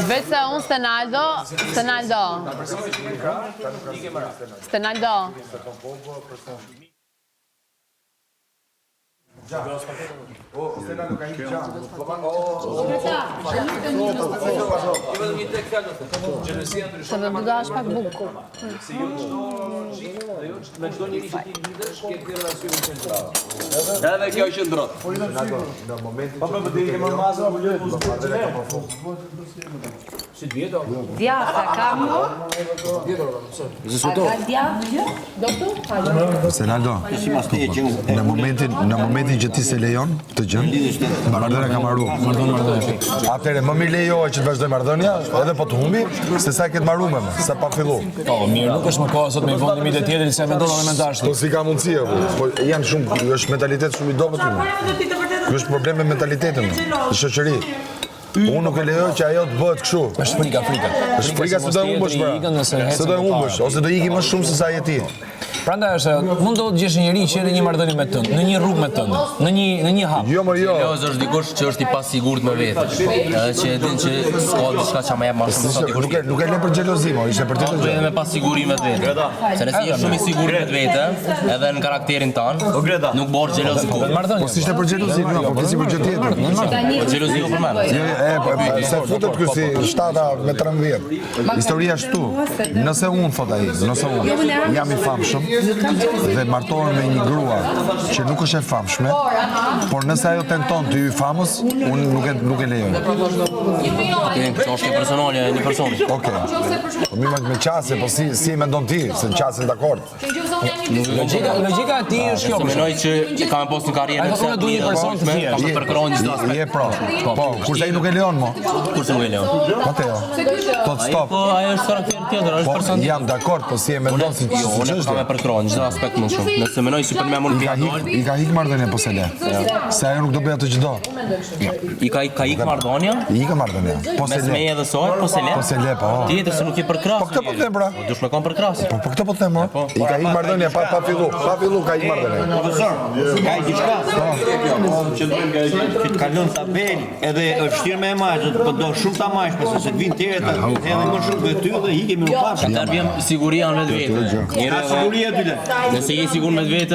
Vetë se unë Stenaldo. Se me bëda është pak bukë. Edhe kjo që ndrot. Djata ka mu? A ka djatë? Senaldo, në momentin që ti se lejon të gjën, marrëdhënia ka marru. Atëherë më mirë lejohe që të vazhdoj marrëdhënia, edhe po të humbi, se sa këtë marru me më, se pa fillu. Po, mirë, nuk është më kohë sot me i vonë limite tjetër, se me do dhe me dashtë. Po si ka mundësia, po janë shumë, është mentalitet shumë i dobët të më. Është problem me mentalitetin më, në shoqëri. Unë nuk e lejoj që ajo të bëhet kështu. Është frika. Është frika se do e humbësh pra. Se do e humbësh, ose do iki më shumë se sa je ti. Prandaj është, mund do të gjesh një njerëz që në një marrëdhënie me tënd, në një rrugë me tënd, në një hap. Jo, më jo. Xheloz është dikush që është i pasigurt me vetë. Edhe që e din që s'ka diçka që më jep më shumë se dikush. Nuk e le për xhelozi, mo, ishte për të gjë me pasiguri me vetë. Se nëse je shumë i sigurt me vetë, edhe në karakterin tan, nuk bëj xhelozi ku. Po si ishte për xhelozi, jo, po si për gjë tjetër. Po xhelozi u përmend. Se futet ky si 7 me 13. Historia është tu. Nëse unë thot ai, nëse unë jam i famshëm dhe martohem me një grua që nuk është e famshme, por nëse ajo tenton të hyj famës, unë nuk e lejoj. Kjo është personale e një personi. Okej. Po mi me qase, po si e mendon ti, se në qasin dakord. Logjika e tij është kjo. Mendoj që ka me pas një karrierë Ai thonë duhet një person të tjerë. Ka me përkrahur çdo aspekt. Je pra. Po, kurse ai nuk e lejon mo. Kurse nuk e lejon. Po te jo. Thot stop. Po ajo është karakter tjetër, është person. Jam dakord, po si e mendon si Unë ka me përkrahur çdo aspekt më shumë. Nëse mendoj si për më mund të I ka hik marrëdhënia po se le. Se ajo nuk do bëj atë çdo. I ka ik marrëdhënia? I ka marrëdhënia. Po se Me le. edhe sot, po se le. Po se le, po. Tjetër se nuk i përkrah. Po këtë po them pra. Dush me kon përkrah. Po këtë po them, mo. I ka hik marrëdhënia pa fillu. Pa fillu ka hik marrëdhënia. Profesor, ka i diçka? Që të kalon tabel edhe është vështirë me imazhet, po do shumë ta majsh, pse se të vinë tjerë edhe më shumë me ty dhe ikemi në pafshë. Ata vjen siguria në vetë. Ka siguria ty le. Nëse je sigurt me vetë